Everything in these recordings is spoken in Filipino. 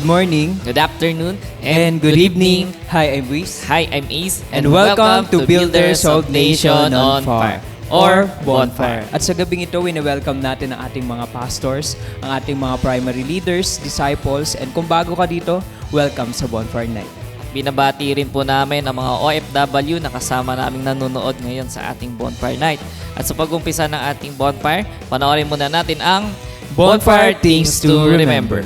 morning, good afternoon, and good evening. Hi, I'm Luis. Hi, I'm Ace, And welcome to Builders of Nation on Fire or Bonfire. At sa gabing ito, wini-welcome natin ang ating mga pastors, ang ating mga primary leaders, disciples, and kung bago ka dito, welcome sa Bonfire Night. Binabati rin po namin ang mga OFW na kasama naming nanonood ngayon sa ating Bonfire Night. At sa pag-umpisa ng ating Bonfire, panoorin muna natin ang Bonfire Things to Remember.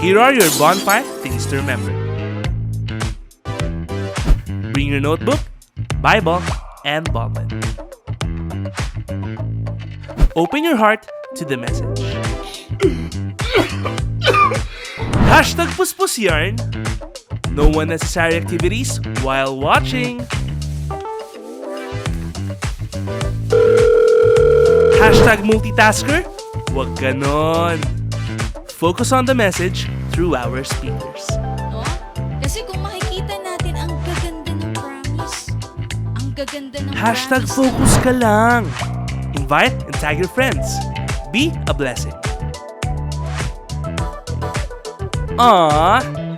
Here are your bonfire things to remember. Bring your notebook, Bible, and ballpen. Open your heart to the message. Hashtag Puspus Yarn. No unnecessary activities while watching. Hashtag multitasker. Wag ganon. Focus on the message through our speakers. No? Kasi kung makikita natin, ang gaganda ng promise. Ang gaganda ng Hashtag promise. focus ka lang. Invite and tag your friends. Be a blessing.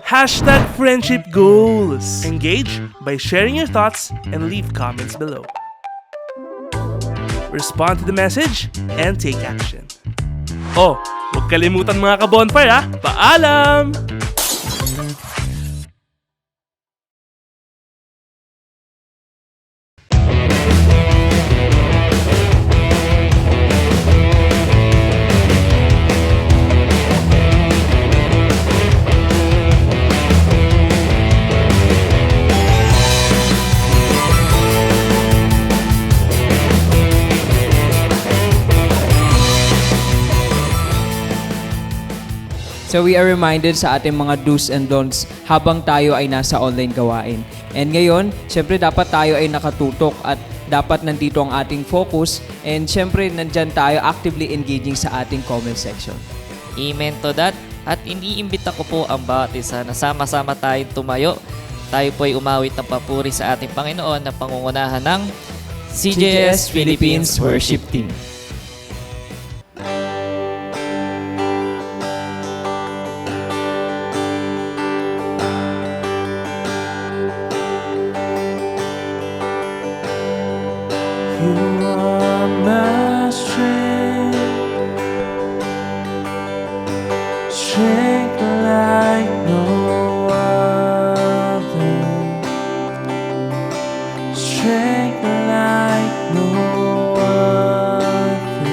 Hashtag friendship goals. Engage by sharing your thoughts and leave comments below. Respond to the message and take action. Oh, huwag kalimutan mga ka-bonfire ha. Paalam! So we are reminded sa ating mga do's and don'ts habang tayo ay nasa online gawain. And ngayon, syempre dapat tayo ay nakatutok at dapat nandito ang ating focus and syempre nandyan tayo actively engaging sa ating comment section. Amen to that. At iniimbita ko po ang bawat isa na sama-sama tayong tumayo. Tayo po ay umawit ng papuri sa ating Panginoon na pangungunahan ng CJS Philippines Worship Team. You are my strength, strength like no other, strength like no other,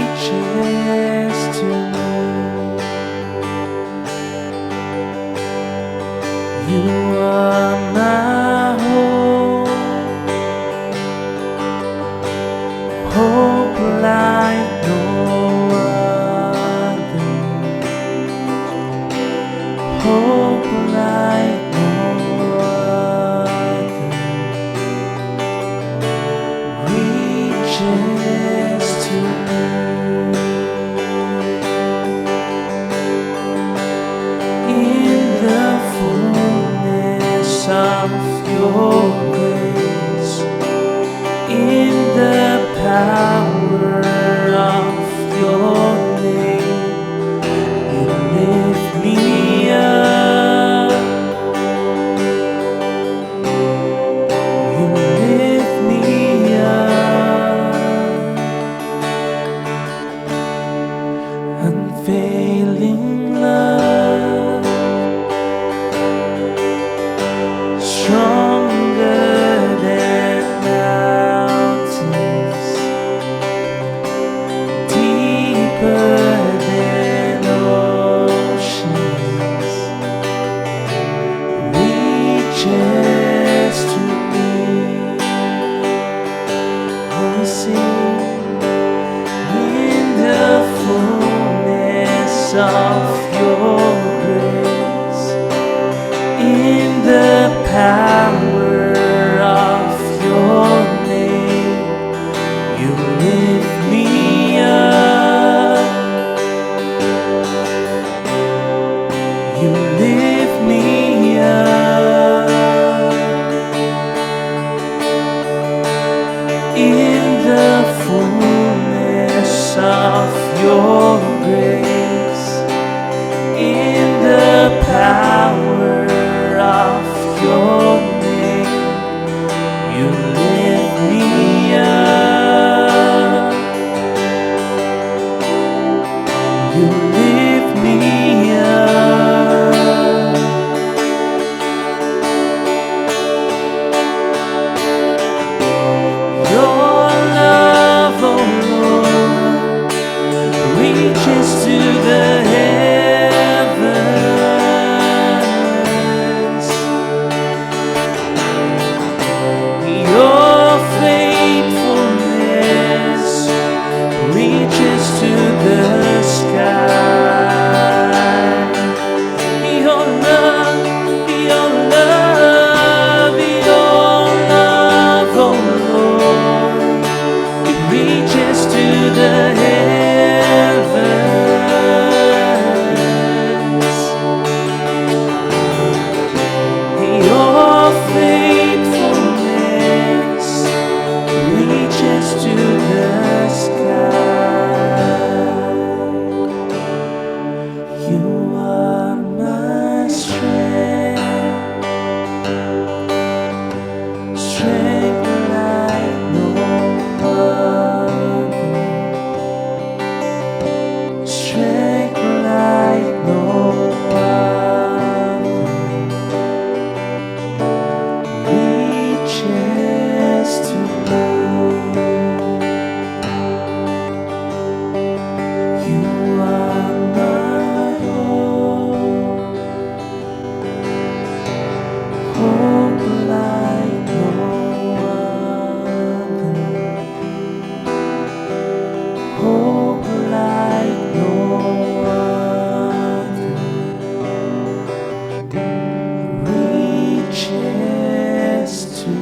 reaches to me. You are my hope like no other, hope like no other, reaches to me. In the fullness of your grace, in the power of your name, you lift me up, you lift me up, unfailing love, stronger than mountains, deeper than oceans, reaches to me. We sing in the fullness of your grace, in the power of your name, you lift me up, you lift me up, the fullness of your grace, in the power of your name, you lift me up. You lift me up. Your love, oh Lord, reaches to the heavens. Your faithfulness reaches to the sky. Your love, your love, your love, oh Lord, it reaches to the heavens. Your faithfulness reaches to the sky. You are my strength, strength like no other, strength like no other, reaches to me. You are my hope, hope like no other, hope like no other, reaches to me.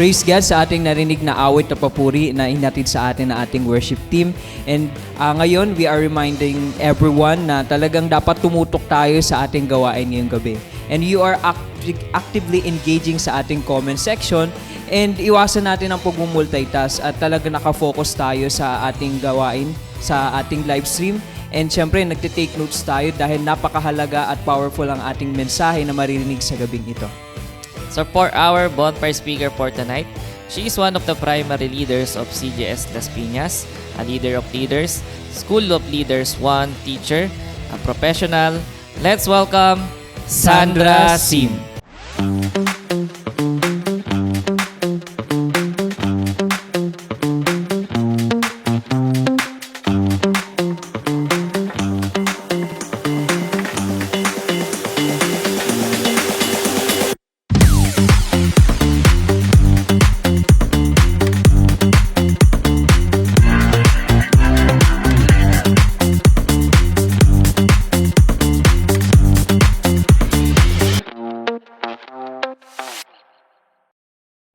Praise God sa ating narinig na awit na papuri na inatid sa atin na ating worship team. And ngayon, we are reminding everyone na talagang dapat tumutok tayo sa ating gawain ngayong gabi. And you are actively engaging sa ating comment section, and iwasan natin ang pag-multitask at talaga nakafocus tayo sa ating gawain, sa ating live stream. And syempre, nagtitake notes tayo dahil napakahalaga at powerful ang ating mensahe na maririnig sa gabing ito. So for our bonfire speaker for tonight, she is one of the primary leaders of CGS Las Piñas, a leader of leaders, School of Leaders 1 teacher, a professional. Let's welcome Sandra Sim.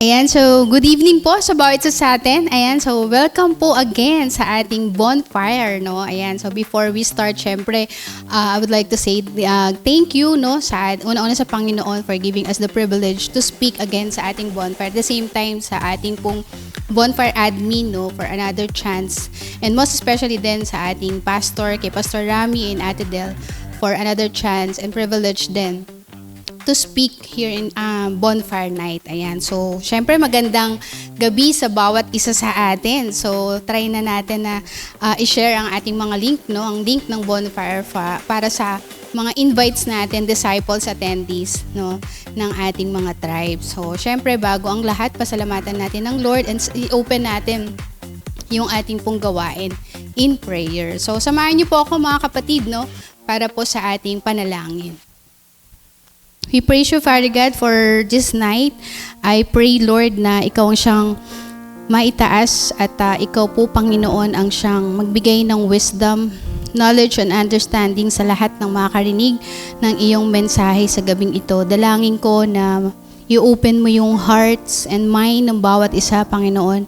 Ayan, so good evening po sa bawat isa sa atin. Ayan, so welcome po again sa ating bonfire, no? Ayan, so before we start, syempre, I would like to say thank you, no, sa una-una sa Panginoon for giving us the privilege to speak again sa ating bonfire. At the same time, sa ating pong bonfire admin, no, for another chance. And most especially din sa ating pastor, kay Pastor Rami and Ate Del, for another chance and privilege din to speak here in Bonfire Night. Ayan. So, syempre magandang gabi sa bawat isa sa atin. So, try na natin na i-share ang ating mga link, no? Ang link ng Bonfire para sa mga invites natin, disciples, attendees, no, ng ating mga tribes. So, syempre bago ang lahat, pasalamatan natin ng Lord and i-open natin yung ating pong gawain in prayer. So, samahan niyo po ako mga kapatid, no, para po sa ating panalangin. We praise you, Father God, for this night. I pray, Lord, na ikaw ang siyang maitaas at ikaw po, Panginoon, ang siyang magbigay ng wisdom, knowledge and understanding sa lahat ng makakarinig ng iyong mensahe sa gabing ito. Dalangin ko na i-open mo yung hearts and mind ng bawat isa, Panginoon,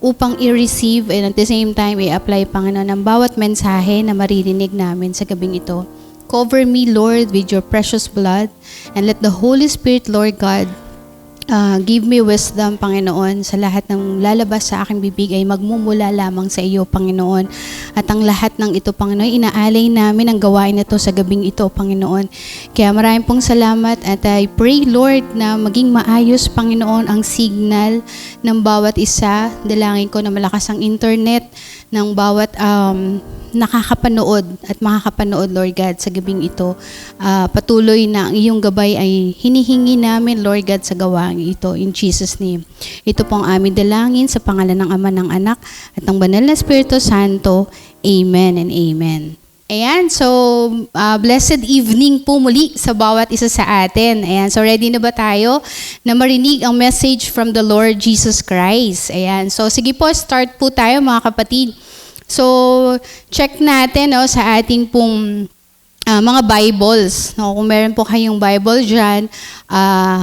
upang i-receive and at the same time i-apply, Panginoon, ang bawat mensahe na maririnig namin sa gabing ito. Cover me, Lord, with your precious blood, and let the Holy Spirit, Lord God, give me wisdom, Panginoon, sa lahat ng lalabas sa aking bibig ay magmumula lamang sa iyo, Panginoon. At ang lahat ng ito, Panginoon, inaalay namin ang gawain na ito sa gabing ito, Panginoon. Kaya maraming pong salamat at I pray, Lord, na maging maayos, Panginoon, ang signal ng bawat isa. Dalangin ko na malakas ang internet ng bawat nakakapanood at makakapanood, Lord God, sa gabing ito. Patuloy na ang iyong gabay ay hinihingi namin, Lord God, sa gawain ito. In Jesus' name. Ito po ang aming dalangin sa pangalan ng Ama, ng Anak, at ng Banal na Espiritu Santo. Amen and amen. Ayan, so blessed evening po muli sa bawat isa sa atin. Ayan, so ready na ba tayo na marinig ang message from the Lord Jesus Christ? Ayan, so sige po, start po tayo mga kapatid. So, check natin sa ating pong mga Bibles. No? Kung meron po kayong Bible dyan,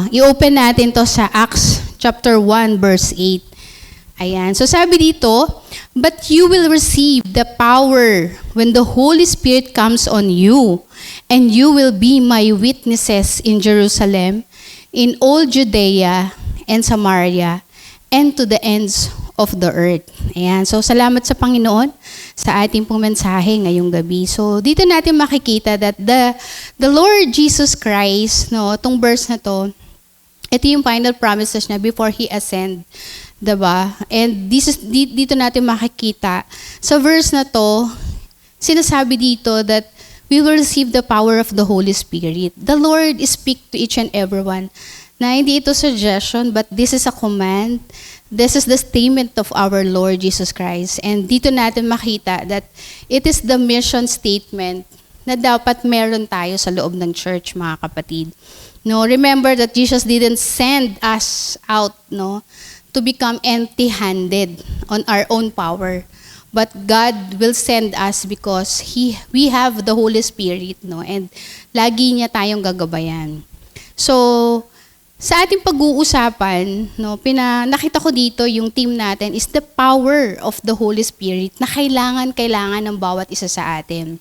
i-open natin to sa Acts chapter 1, verse 8. Ayan. So, sabi dito, "But you will receive the power when the Holy Spirit comes on you, and you will be my witnesses in Jerusalem, in all Judea and Samaria, and to the ends of the earth." Ayan. So, salamat sa Panginoon sa ating pong mensahe ngayong gabi. So, dito natin makikita that the Lord Jesus Christ, no, itong verse na to, ito yung final promises niya before He ascend. Diba? And dito natin makikita. Sa verse na to, sinasabi dito that we will receive the power of the Holy Spirit. The Lord speak to each and everyone. Na hindi ito suggestion, but this is a command. This is the statement of our Lord Jesus Christ. And dito natin makita that it is the mission statement na dapat meron tayo sa loob ng church, mga kapatid. No, remember that Jesus didn't send us out, no, to become empty-handed on our own power. But God will send us because we have the Holy Spirit, no, and lagi niya tayong gagabayan. So, sa ating pag-uusapan, no, nakita ko dito yung team natin is the power of the Holy Spirit na kailangan ng bawat isa sa atin.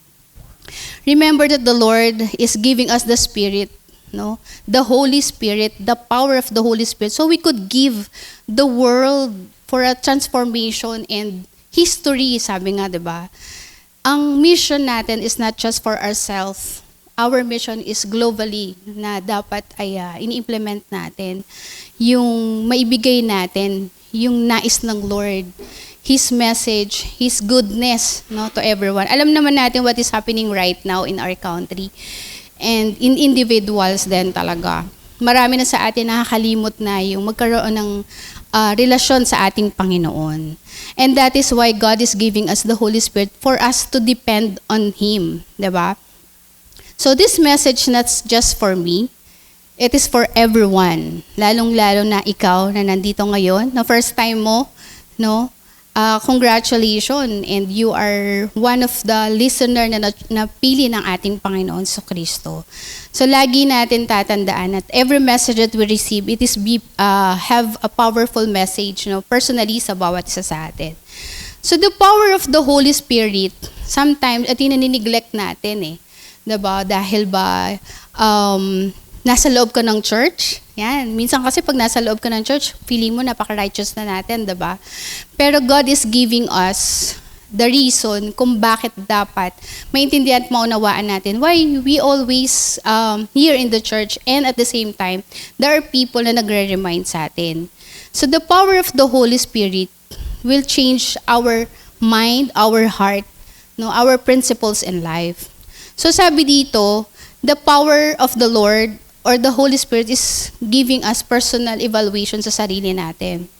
Remember that the Lord is giving us the Spirit, no? The Holy Spirit, the power of the Holy Spirit, so we could give the world for a transformation and history, sabi nga, 'di ba? Ang mission natin is not just for ourselves. Our mission is globally na dapat ay ini-implement natin yung maibigay natin, yung nais ng Lord, His message, His goodness, no, to everyone. Alam naman natin what is happening right now in our country and in individuals din talaga. Marami na sa atin nakakalimot na yung magkaroon ng relasyon sa ating Panginoon. And that is why God is giving us the Holy Spirit for us to depend on Him, 'di ba? So this message not just for me, it is for everyone. Lalong-lalo na ikaw na nandito ngayon, na first time mo, no? Congratulations, and you are one of the listener na napili ng ating Panginoon sa Kristo. So lagi natin tatandaan at every message that we receive, it is have a powerful message, no, personally sa bawat isa sa atin. So the power of the Holy Spirit, sometimes at neglect natin eh. Diba? Dahil ba nasa loob ka ng church? Yan. Minsan kasi pag nasa loob ka ng church, feeling mo napaka-righteous na natin, diba? Pero God is giving us the reason kung bakit dapat maintindihan at maunawaan natin why we always here in the church, and at the same time, there are people na nagre-remind sa atin. So the power of the Holy Spirit will change our mind, our heart, no, our principles in life. So sabi dito, the power of the Lord or the Holy Spirit is giving us personal evaluation sa sarili natin.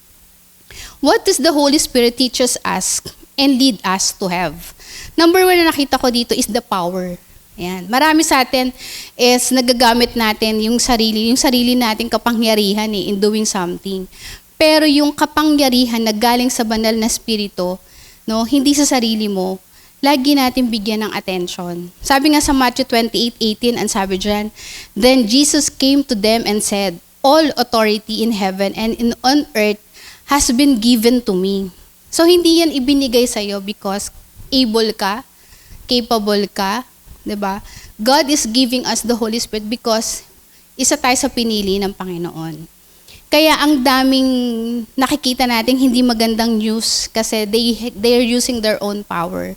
What does the Holy Spirit teaches us and lead us to have? Number one na nakita ko dito is the power. Ayan. Marami sa atin is nagagamit natin yung sarili nating kapangyarihan in doing something. Pero yung kapangyarihan na galing sa banal na spirito, no, hindi sa sarili mo, lagi natin bigyan ng attention. Sabi nga sa Matthew 28:18, ang sabi diyan, "Then Jesus came to them and said, 'All authority in heaven and on earth has been given to me.'" So hindi yan ibinigay sa iyo because able ka, capable ka, 'di ba? God is giving us the Holy Spirit because isa tayo sa pinili ng Panginoon. Kaya ang daming nakikita natin hindi magandang news kasi they're using their own power.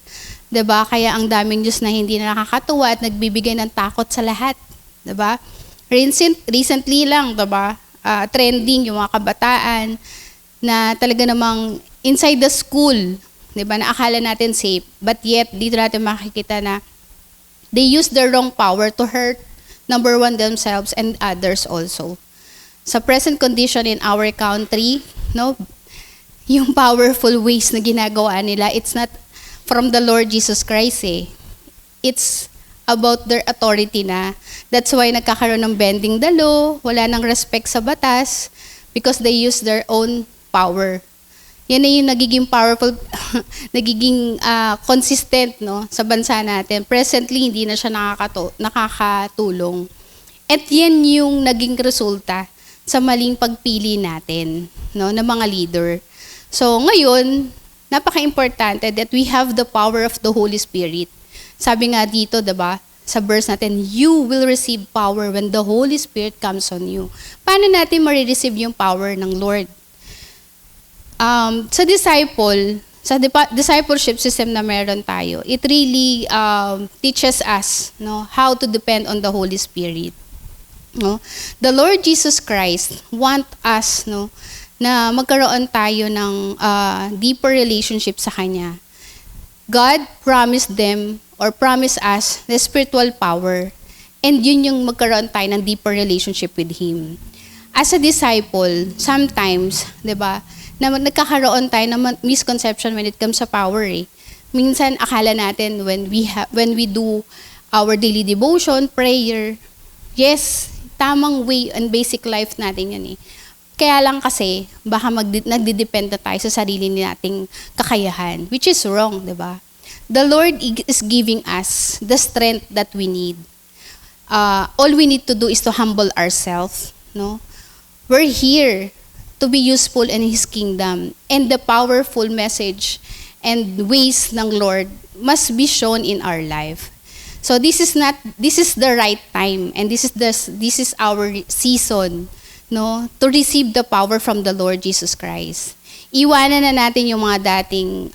'Di ba? Kaya ang daming news na hindi na nakakatuwa at nagbibigay ng takot sa lahat, 'di ba? Recently lang, 'di ba? Trending yung mga kabataan na talaga namang inside the school, 'di ba? Na akala natin safe, but yet dito natin makikita na they use their wrong power to hurt number one themselves and others also. Sa present condition in our country, no, yung powerful ways na ginagawa nila, it's not from the Lord Jesus Christ eh. It's about their authority na. That's why nagkakaroon ng bending the law, wala nang respect sa batas, because they use their own power. Yan na yung nagiging powerful, nagiging consistent, no, sa bansa natin. Presently, hindi na siya nakakatulong. At yan yung naging resulta sa maling pagpili natin, no, ng mga leader. So ngayon, napaka-importante that we have the power of the Holy Spirit. Sabi nga dito, 'di ba? Sa verse natin, you will receive power when the Holy Spirit comes on you. Paano natin ma-receive yung power ng Lord? Sa discipleship system na meron tayo, it really teaches us, no, how to depend on the Holy Spirit. No? The Lord Jesus Christ want us, no, na magkaroon tayo ng deeper relationship sa Kanya. God promised them or promised us the spiritual power, and yun yung magkaroon tayo ng deeper relationship with Him. As a disciple, sometimes, 'di ba, na nagkakaroon tayo ng misconception when it comes sa power eh. Minsan akala natin when we do our daily devotion, prayer, yes, tamang way and basic life natin yan eh. Kaya lang kasi, baka nagdidepend na tayo sa sarili nating kakayahan, which is wrong, di ba? The Lord is giving us the strength that we need. All we need to do is to humble ourselves, no? We're here to be useful in His kingdom, and the powerful message and ways ng Lord must be shown in our life. So this is the right time, and this is our season, no, to receive the power from the Lord Jesus Christ. Iwanan na natin yung mga dating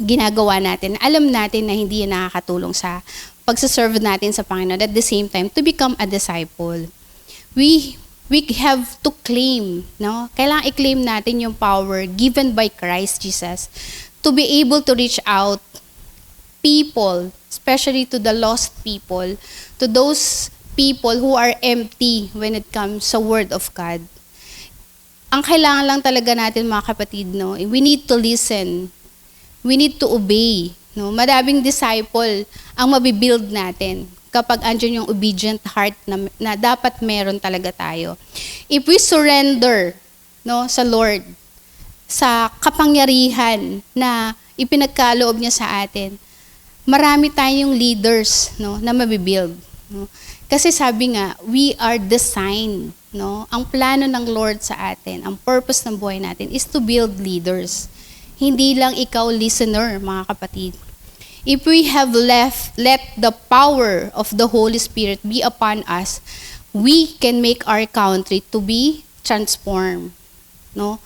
ginagawa natin. Alam natin na hindi yan nakakatulong sa pagsaserve natin sa Panginoon. At the same time, to become a disciple. We have to claim, no? Kailangan i-claim natin yung power given by Christ Jesus to be able to reach out people, especially to the lost people, to those people who are empty when it comes sa Word of God. Ang kailangan lang talaga natin, mga kapatid, no, we need to listen. We need to obey. No? Madaming disciple ang mabibuild natin kapag andyan yung obedient heart na dapat meron talaga tayo. If we surrender, no, sa Lord, sa kapangyarihan na ipinagkaloob niya sa atin, marami tayong leaders, no, na mabibuild. No? Kasi sabi nga, we are designed. No? Ang plano ng Lord sa atin, ang purpose ng buhay natin is to build leaders. Hindi lang ikaw listener, mga kapatid. If we have let the power of the Holy Spirit be upon us, we can make our country to be transformed. No?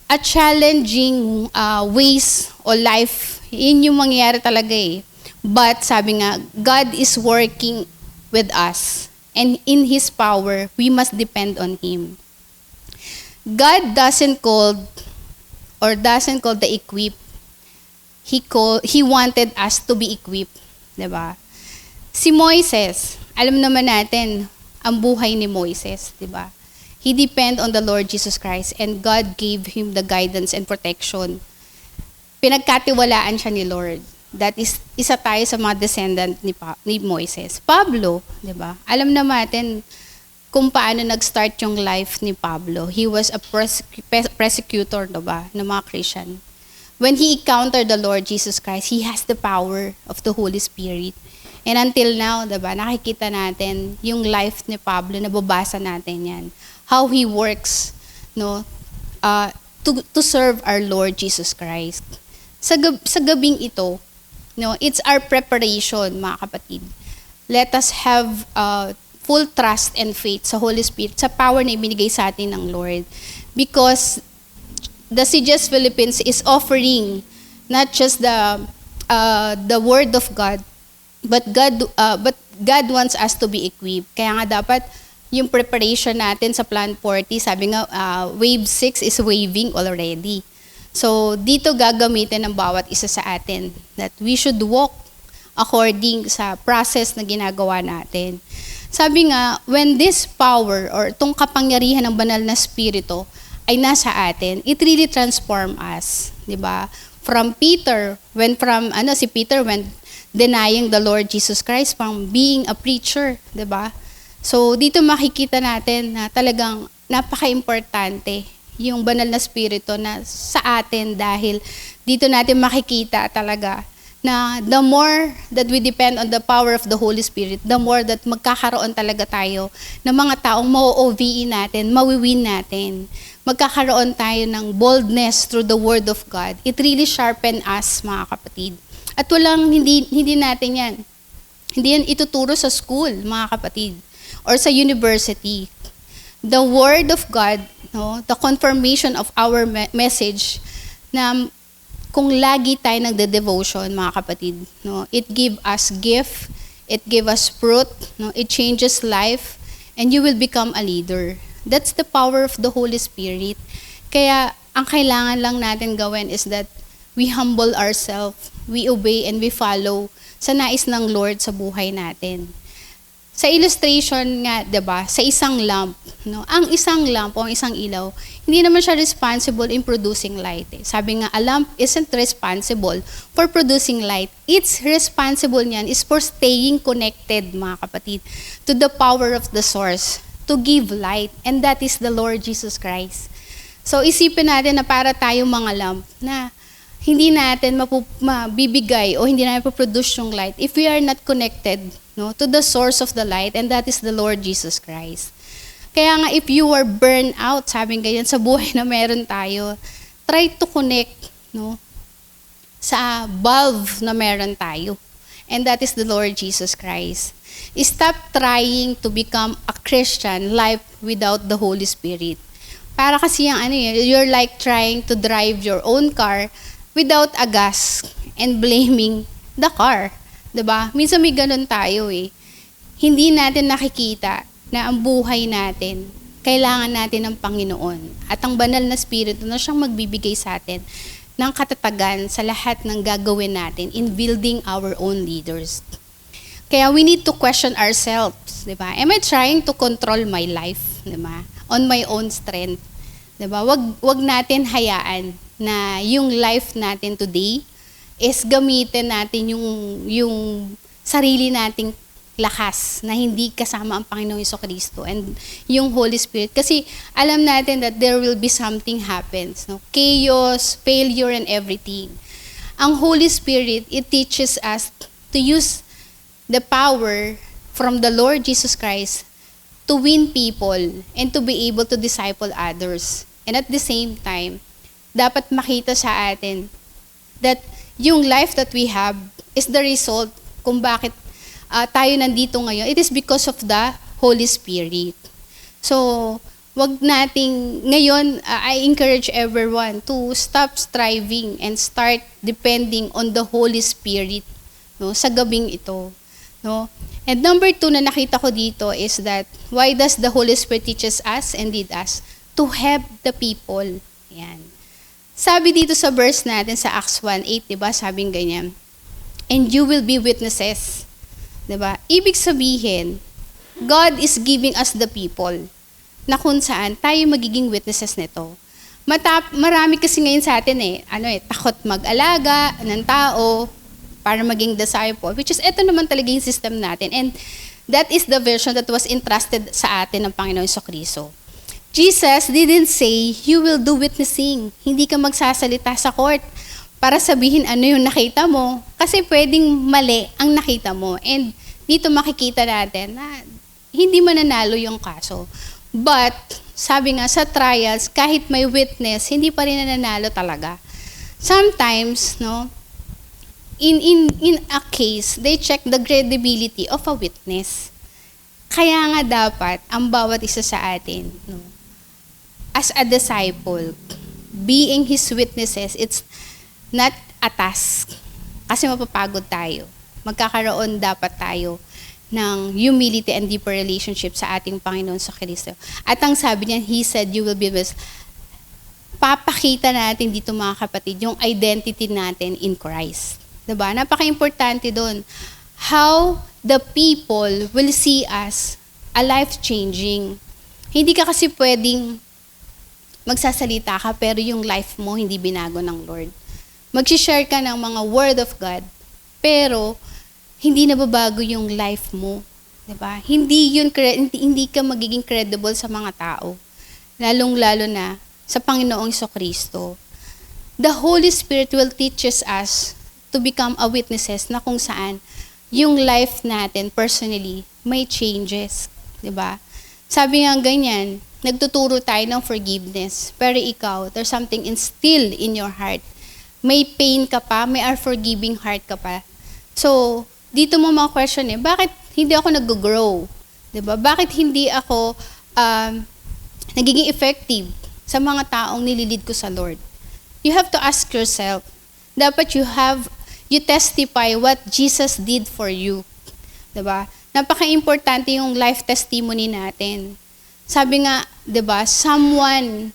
A challenging ways o life, yun yung mangyayari talaga eh. But sabi nga, God is working with us. And in His power, we must depend on Him. God doesn't call the equipped. He wanted us to be equipped. Diba? Si Moises, alam naman natin ang buhay ni Moises. Diba? He depended on the Lord Jesus Christ, and God gave him the guidance and protection. Pinagkatiwalaan siya ni Lord. That is, isa tayo sa mga descendant ni Moises. Pablo, di ba? Alam naman natin, kung paano nag-start yung life ni Pablo. He was a persecutor, diba, ng mga Christian. When he encountered the Lord Jesus Christ, he has the power of the Holy Spirit. And until now, diba, nakikita natin yung life ni Pablo, nababasa natin yan. How he works, no, to serve our Lord Jesus Christ. Sa gabing ito, no, it's our preparation, mga kapatid. Let us have full trust and faith sa Holy Spirit, sa power na ibinigay sa atin ng Lord. Because the CGS Philippines is offering not just the Word of God, but God wants us to be equipped. Kaya nga dapat yung preparation natin sa Plan 40, sabi nga, Wave 6 is waving already. So, dito gagamitin ng bawat isa sa atin that we should walk according sa process na ginagawa natin. Sabi nga, when this power or itong kapangyarihan ng banal na spirito ay nasa atin, it really transform us, 'di ba? From Peter, si Peter when denying the Lord Jesus Christ from being a preacher, 'di ba? So dito makikita natin na talagang napaka-importante yung banal na spirito na sa atin dahil dito natin makikita talaga na the more that we depend on the power of the Holy Spirit, the more that magkakaroon talaga tayo ng mga taong ma-OVE natin, mawiwin natin. Magkakaroon tayo ng boldness through the Word of God. It really sharpen us, mga kapatid. At hindi natin yan. Hindi yan ituturo sa school, mga kapatid, or sa university. The Word of God, no, the confirmation of our message na kung lagi tayo nagde-devotion, mga kapatid, no, it give us gift, it give us fruit, no, it changes life, and you will become a leader. That's the power of the Holy Spirit. Kaya ang kailangan lang natin gawin is that we humble ourselves, we obey and we follow sa nais ng Lord sa buhay natin. Sa illustration nga, 'di ba, sa isang lamp, no? Ang isang lamp o ang isang ilaw, hindi naman siya responsible in producing light. Sabi nga, a lamp isn't responsible for producing light. Its responsible niyan is for staying connected, mga kapatid, to the power of the source, to give light, and that is the Lord Jesus Christ. So isipin natin na para tayong mga lamp na hindi natin mabibigay o hindi natin maproduce yung light if we are not connected, no, to the source of the light, and that is the Lord Jesus Christ. Kaya nga, if you are burned out, sabi nga yan, sa buhay na meron tayo, try to connect, no, sa bulb na meron tayo. And that is the Lord Jesus Christ. Stop trying to become a Christian life without the Holy Spirit. Para kasi yung you're like trying to drive your own car without a gas and blaming the car. 'Di ba? Minsan may ganun tayo eh. Hindi natin nakikita na ang buhay natin, kailangan natin ng Panginoon. At ang banal na spirito na siyang magbibigay sa atin ng katatagan sa lahat ng gagawin natin in building our own leaders. Kaya we need to question ourselves, 'di ba? Am I trying to control my life, 'di ba? On my own strength. 'Di ba? Wag natin hayaan na yung life natin today is gamitin natin yung sarili nating lakas na hindi kasama ang Panginoong Jesucristo and yung Holy Spirit. Kasi alam natin that there will be something happens, no? Chaos, failure, and everything. Ang Holy Spirit, it teaches us to use the power from the Lord Jesus Christ to win people and to be able to disciple others. And at the same time, dapat makita sa atin that yung life that we have is the result kung bakit tayo nandito ngayon. It is because of the Holy Spirit. So, wag nating, ngayon, I encourage everyone to stop striving and start depending on the Holy Spirit, no, sa gabing ito. No? And number 2 na nakita ko dito is that, why does the Holy Spirit teaches us and lead us? To help the people. Yan. Sabi dito sa verse natin sa Acts 1:8, 'di ba? Sabing ganyan. And you will be witnesses. 'Di ba? Ibig sabihin, God is giving us the people na kung saan tayo magiging witnesses nito. Marami kasi ngayon sa atin takot mag-alaga ng tao para maging disciple, which is ito naman talaga yung system natin. And That is the version that was entrusted sa atin ng Panginoon Jesucristo. Jesus didn't say, you will do witnessing. Hindi ka magsasalita sa court para sabihin ano yung nakita mo. Kasi pwedeng mali ang nakita mo. And dito makikita natin na hindi mananalo yung kaso. But, sabi nga sa trials, kahit may witness, hindi pa rin nananalo talaga. Sometimes, no, in a case, they check the credibility of a witness. Kaya nga dapat, ang bawat isa sa atin, no, as a disciple, being his witnesses, it's not a task. Kasi mapapagod tayo. Magkakaroon dapat tayo ng humility and deeper relationship sa ating Panginoon sa Kristo. At ang sabi niya, He said, you will be blessed. Papakita natin dito mga kapatid, yung identity natin in Christ. Diba? Napaka-importante doon. How the people will see us a life-changing. Hindi ka kasi pwedeng magsasalita ka, pero yung life mo hindi binago ng Lord. Mag-share ka ng mga word of God, pero hindi nababago yung life mo, 'di ba? Hindi ka magiging credible sa mga tao, lalong-lalo na sa Panginoong Jesucristo. The Holy Spirit will teach us to become a witnesses na kung saan yung life natin personally may changes, 'di ba? Sabi nga ganyan, nagtuturo tayo ng forgiveness, pero ikaw, there's something instilled in your heart. May pain ka pa, may unforgiving heart ka pa. So, dito mo mga question bakit hindi ako nag-grow? Diba? Bakit hindi ako nagiging effective sa mga taong nililid ko sa Lord? You have to ask yourself. Dapat you testify what Jesus did for you. Diba? Napaka-importante yung life testimony natin. Sabi nga, diba, someone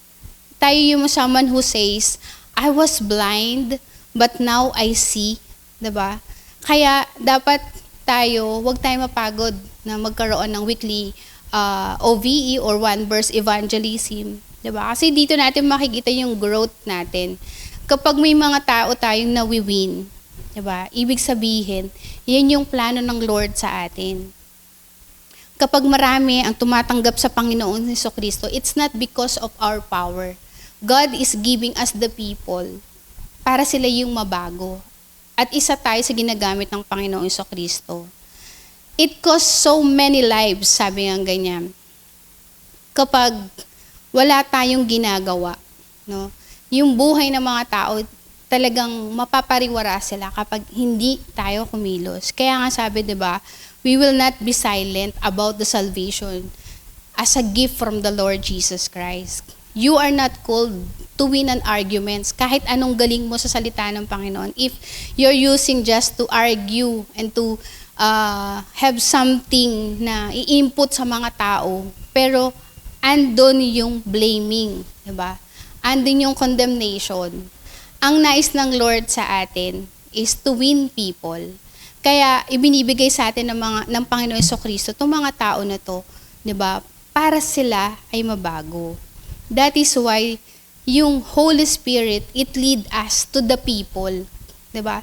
who says, I was blind, but now I see. Diba? Kaya dapat wag tayo mapagod na magkaroon ng weekly OVE or one verse evangelism. Diba? Kasi dito natin makikita yung growth natin. Kapag may mga tao tayong nawiwin, diba? Ibig sabihin, yan yung plano ng Lord sa atin. Kapag marami ang tumatanggap sa Panginoon Jesucristo, it's not because of our power. God is giving us the people para sila yung mabago. At isa tayo sa ginagamit ng Panginoong Jesucristo. It costs so many lives, sabi nga ganyan. Kapag wala tayong ginagawa, no? Yung buhay ng mga tao, talagang mapapariwara sila kapag hindi tayo kumilos. Kaya nga sabi, di ba, we will not be silent about the salvation as a gift from the Lord Jesus Christ. You are not called to win an arguments, kahit anong galing mo sa salita ng Panginoon. If you're using just to argue and to have something na i-input sa mga tao, pero andun yung blaming, diba? Andun yung condemnation. Ang nais ng Lord sa atin is to win people. Kaya ibinibigay sa atin ng Panginoon Jesucristo itong mga tao na to, diba? Para sila ay mabago. That is why yung Holy Spirit, it lead us to the people. Diba?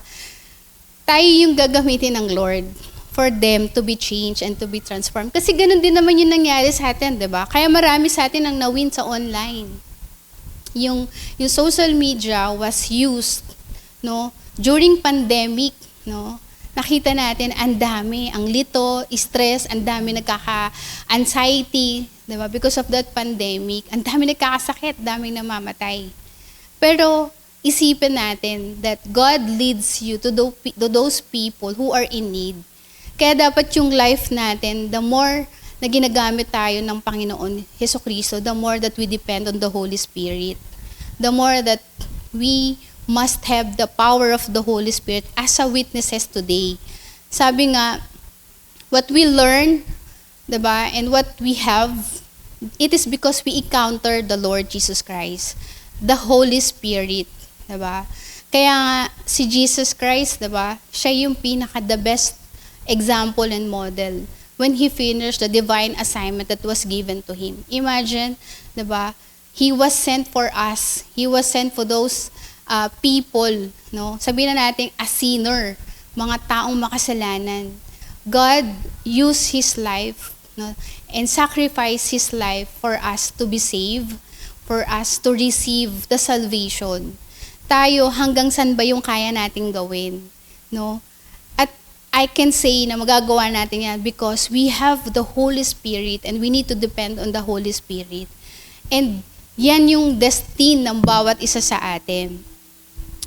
Tayo yung gagamitin ng Lord for them to be changed and to be transformed. Kasi ganun din naman yung nangyari sa atin, diba? Kaya marami sa atin ang nawin sa online. Yung social media was used, no, during pandemic, no? Nakita natin ang dami, ang lito, stress, ang dami nagkaka-anxiety, diba? Because of that pandemic, ang dami nagkakasakit, daming namamatay. Pero isipin natin that God leads you to those people who are in need. Kaya dapat yung life natin, the more na ginagamit tayo ng Panginoon Jesucristo, the more that we depend on the Holy Spirit. The more that we must have the power of the Holy Spirit as a witnesses today. Sabi nga, what we learn, diba, and what we have, it is because we encounter the Lord Jesus Christ, the Holy Spirit, diba? Kaya nga, si Jesus Christ, diba, siya yung the best example and model when He finished the divine assignment that was given to Him. Imagine, diba, He was sent for us. He was sent for those people, no? Sabihin na natin, a sinner, mga taong makasalanan. God used His life, no, and sacrificed His life for us to be saved, for us to receive the salvation. Tayo, hanggang saan ba yung kaya nating gawin? No? At I can say na magagawa natin yan because we have the Holy Spirit and we need to depend on the Holy Spirit. And yan yung destiny ng bawat isa sa atin.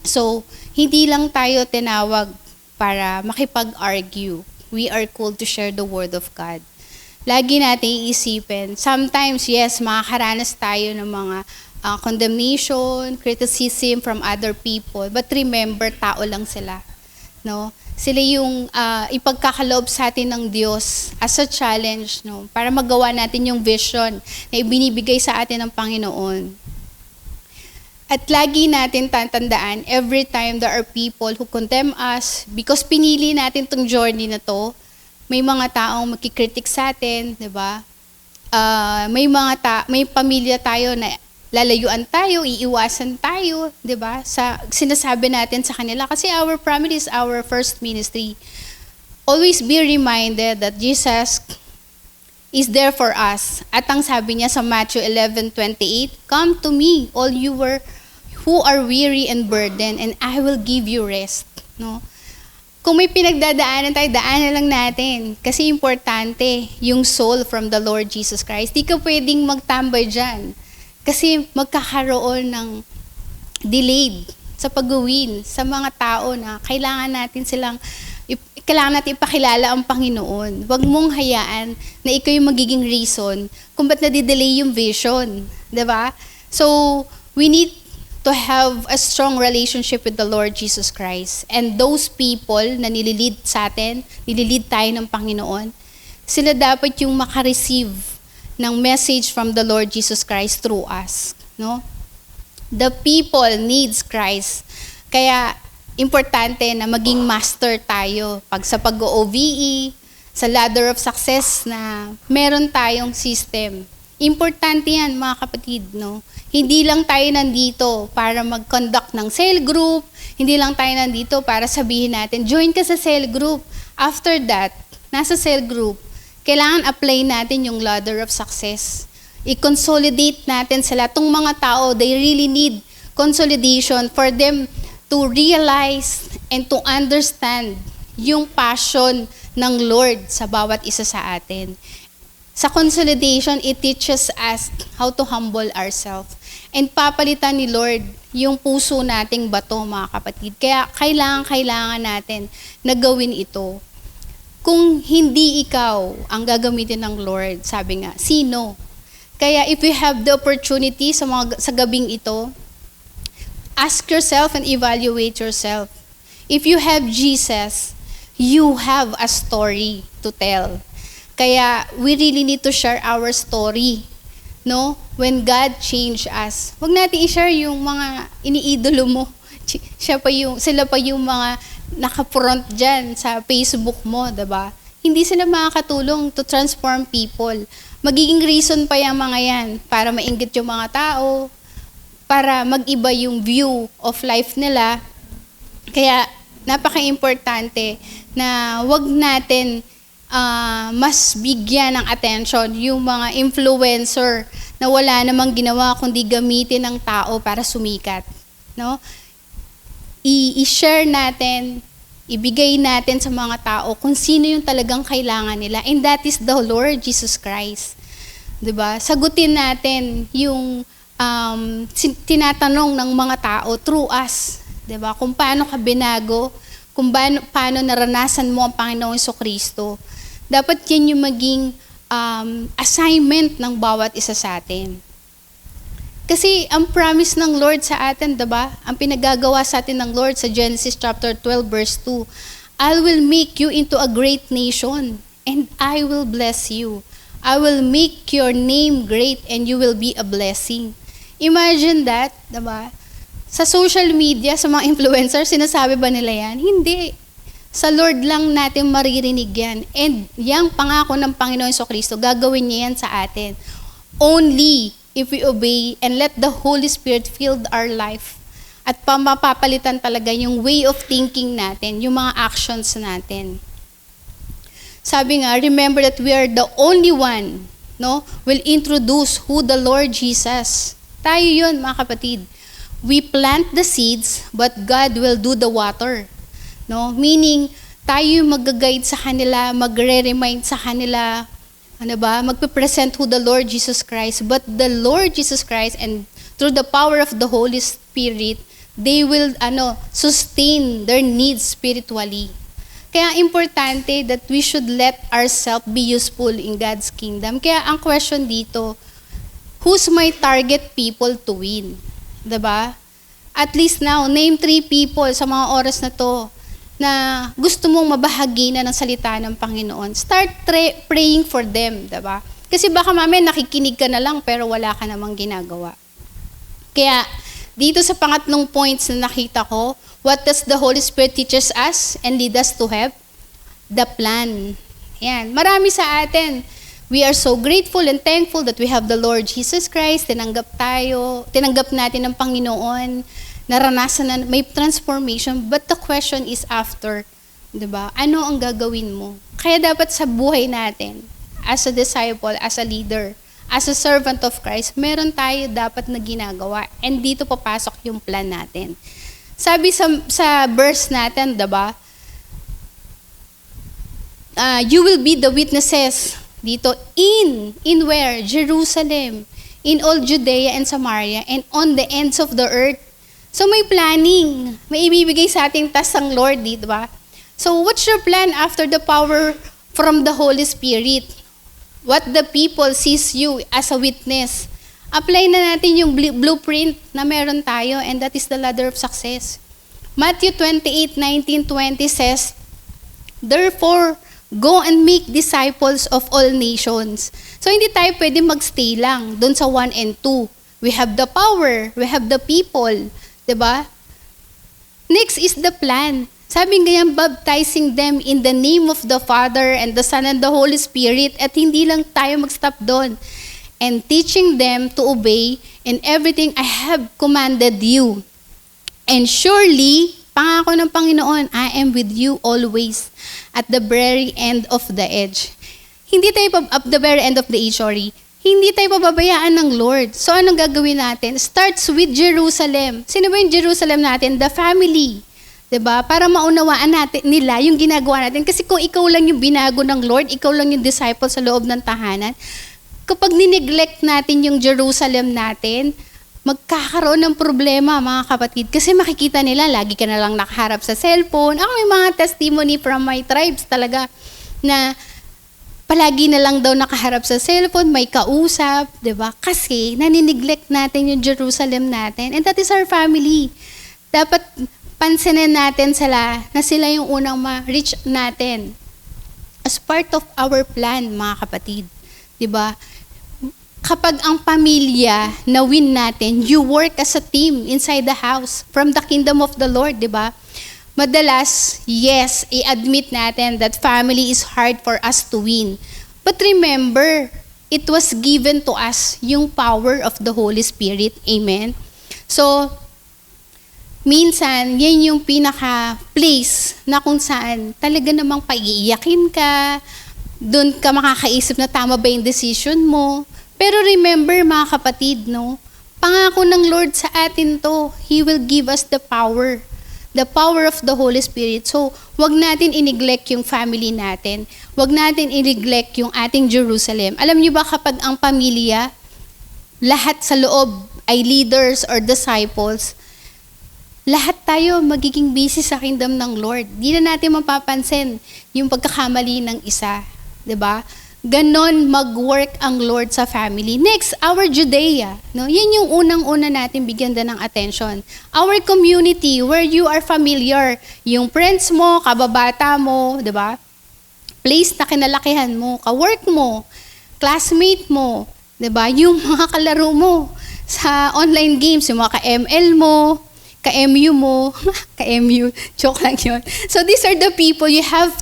So, hindi lang tayo tinawag para makipag-argue. We are called to share the Word of God. Lagi natin iisipin, sometimes, yes, makakaranas tayo ng mga condemnation, criticism from other people. But remember, tao lang sila. No? Sila yung ipagkakaloob sa atin ng Diyos as a challenge, no? Para magawa natin yung vision na ibinibigay sa atin ng Panginoon. At lagi natin tatandaan, every time there are people who condemn us, because pinili natin tong journey na to, may mga taong magkikritik sa atin, di ba? May pamilya tayo na lalayuan tayo, iiwasan tayo, di ba? Sa sinasabi natin sa kanila kasi our family is our first ministry. Always be reminded that Jesus is there for us. At ang sabi niya sa Matthew 11:28, "Come to me, all you who are weary and burdened, and I will give you rest." No? Kung may pinagdadaanan tayo, daanan lang natin. Kasi importante yung soul from the Lord Jesus Christ. Di ka pwedeng magtambay dyan. Kasi magkakaroon ng delayed sa pag-uwin sa mga tao na kailangan natin ipakilala ang Panginoon. Huwag mong hayaan na ikaw yung magiging reason kung ba't nadidelay yung vision. Diba? So, we need to have a strong relationship with the Lord Jesus Christ. And those people na nililid sa atin, nililid tayo ng Panginoon, sila dapat yung makareceive ng message from the Lord Jesus Christ through us. No? The people needs Christ. Kaya, importante na maging master tayo. Pag sa pag-OVE, sa ladder of success na meron tayong system. Importante yan, mga kapatid, no? Hindi lang tayo nandito para mag-conduct ng cell group. Hindi lang tayo nandito para sabihin natin, join ka sa cell group. After that, nasa cell group, kailangan apply natin yung ladder of success. I-consolidate natin sila. Itong mga tao, they really need consolidation for them to realize and to understand yung passion ng Lord sa bawat isa sa atin. Sa consolidation, it teaches us how to humble ourselves. And papalitan ni Lord yung puso nating bato, mga kapatid. Kaya kailangan natin na gawin ito. Kung hindi ikaw ang gagamitin ng Lord, sabi nga, sino? Kaya if you have the opportunity sa gabing ito, ask yourself and evaluate yourself. If you have Jesus, you have a story to tell. Kaya we really need to share our story. No? When God changed us. Huwag natin i-share yung mga iniidolo mo. Sila pa yung mga naka-front dyan sa Facebook mo, diba? Hindi sila makakatulong to transform people. Magiging reason pa yung mga yan para mainggit yung mga tao, para mag-iba yung view of life nila. Kaya napaka-importante na wag natin mas bigyan ng attention yung mga influencer na wala namang ginawa kundi gamitin ng tao para sumikat. No? I-share natin, ibigay natin sa mga tao kung sino yung talagang kailangan nila. And that is the Lord Jesus Christ. 'Di ba? Sagutin natin yung tinatanong ng mga tao through us. 'Di ba? Kung paano ka binago, kung paano naranasan mo ang Panginoong Jesucristo. Dapat yan yung maging assignment ng bawat isa sa atin. Kasi ang promise ng Lord sa atin, diba? Ang pinagagawa sa atin ng Lord sa Genesis chapter 12 verse 2, I will make you into a great nation and I will bless you. I will make your name great and you will be a blessing. Imagine that, diba? Sa social media, sa mga influencers, sinasabi ba nila yan? Hindi. Sa Lord lang natin maririnig yan. And yung pangako ng Panginoon Jesucristo, gagawin niya yan sa atin. Only if we obey and let the Holy Spirit fill our life. At mapapalitan talaga yung way of thinking natin, yung mga actions natin. sabi nga, remember that we are the only one, no, will introduce who the Lord Jesus. Tayo yun, mga kapatid. We plant the seeds, but God will do the water. No? Meaning, tayo yung mag-guide sa kanila, magre-remind sa kanila, ano ba, magpe-present who the Lord Jesus Christ. But the Lord Jesus Christ, and through the power of the Holy Spirit, they will sustain their needs spiritually. Kaya importante that we should let ourselves be useful in God's kingdom. Kaya ang question dito, who's my target people to win? Diba? At least now, name 3 people sa mga oras na to na gusto mong mabahagi na ng salita ng Panginoon. Start praying for them. Diba? Kasi baka mamaya nakikinig ka na lang pero wala ka namang ginagawa. Kaya dito sa pangatlong points na nakita ko, what does the Holy Spirit teaches us and lead us to have? The plan. Yan. Marami sa atin. We are so grateful and thankful that we have the Lord Jesus Christ. Tinanggap natin ng Panginoon. Naranasan na, may transformation. But the question is after, diba? Ano ang gagawin mo? Kaya dapat sa buhay natin, as a disciple, as a leader, as a servant of Christ, meron tayo dapat na ginagawa. And dito papasok yung plan natin. Sabi sa verse natin, diba? You will be the witnesses dito in where? Jerusalem, in all Judea and Samaria, and on the ends of the earth. So may planning. May ibibigay sa ating task ang Lord, diba? So what's your plan after the power from the Holy Spirit? What the people sees you as a witness. Apply na natin yung blueprint na meron tayo, and that is the ladder of success. Matthew 28:19-20 says, therefore, go and make disciples of all nations. So hindi tayo pwede magstay lang doon sa 1 and 2. We have the power, we have the people, 'di ba? Next is the plan. Sabi nga, baptizing them in the name of the Father and the Son and the Holy Spirit. At hindi lang tayo mag-stop doon. And teaching them to obey in everything I have commanded you. And surely, pangako ng Panginoon, I am with you always at the very end of the age. Hindi tayo at the very end of the age, Hindi tayo pababayaan ng Lord. So anong gagawin natin? Starts with Jerusalem. Sino ba yung Jerusalem natin? The family. 'Di ba? Para maunawaan natin nila yung ginagawa natin. Kasi kung ikaw lang yung binago ng Lord, ikaw lang yung disciple sa loob ng tahanan, kapag nineglect natin yung Jerusalem natin, magkakaroon ng problema, mga kapatid. Kasi makikita nila, lagi ka na lang nakaharap sa cellphone. Ako may mga testimony from my tribes talaga na palagi na lang daw nakaharap sa cellphone, may kausap, 'di ba? Kasi nanineglect natin yung Jerusalem natin, and that is our family. Dapat pansinin natin sila na sila yung unang ma-reach natin as part of our plan, mga kapatid. 'Di ba? Kapag ang pamilya na win natin, you work as a team inside the house from the kingdom of the Lord, 'di ba? Madalas, yes, i-admit natin that family is hard for us to win. But remember, it was given to us yung power of the Holy Spirit. Amen? So, minsan, yan yung pinaka-place na kung saan talaga namang pag-iiyakin ka, doon ka makakaisip na tama ba yung decision mo. Pero remember, mga kapatid, no? Pangako ng Lord sa atin to. He will give us the power of the Holy Spirit. So, wag natin i-neglect yung family natin. Wag natin i-neglect yung ating Jerusalem. Alam niyo ba, kapag ang pamilya, lahat sa loob ay leaders or disciples, lahat tayo magiging busy sa kingdom ng Lord. Di na natin mapapansin yung pagkakamali ng isa. 'Di ba? Ganon mag-work ang Lord sa family. Next, our Judea. No? Yan yung unang-una natin bigyan din ng attention. Our community, where you are familiar. Yung friends mo, kababata mo, di ba? Place na kinalakihan mo, ka-work mo, classmate mo, di ba? Yung mga kalaro mo sa online games, yung mga ka-ML mo, ka-MU mo, ka-MU, joke lang yun. So these are the people you have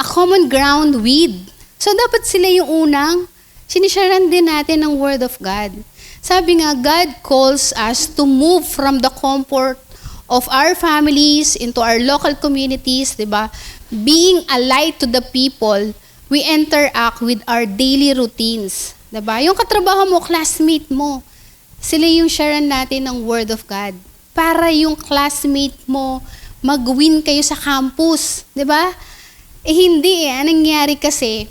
a common ground with. So, dapat sila yung unang sinisharan din natin ng Word of God. Sabi nga, God calls us to move from the comfort of our families into our local communities, di ba? Being a light to the people, we interact with our daily routines. Diba? Yung katrabaho mo, classmate mo, sila yung sharean natin ng Word of God. Para yung classmate mo, mag-win kayo sa campus. Diba? Hindi eh. Anong nangyari kasi,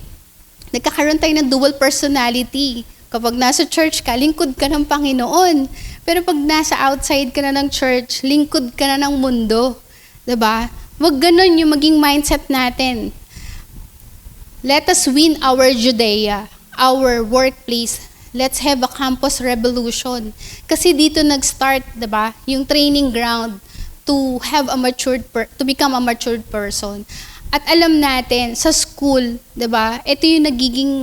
nagkakaroon tayo ng dual personality. Kapag nasa church ka, lingkod ka ng Panginoon. Pero pag nasa outside ka na ng church, lingkod ka na ng mundo. Diba? Wag ganun yung maging mindset natin. Let us win our Judea, our workplace. Let's have a campus revolution. Kasi dito nag-start, diba? Yung training ground to have a to become a matured person. At alam natin, sa school, diba? Ito yung nagiging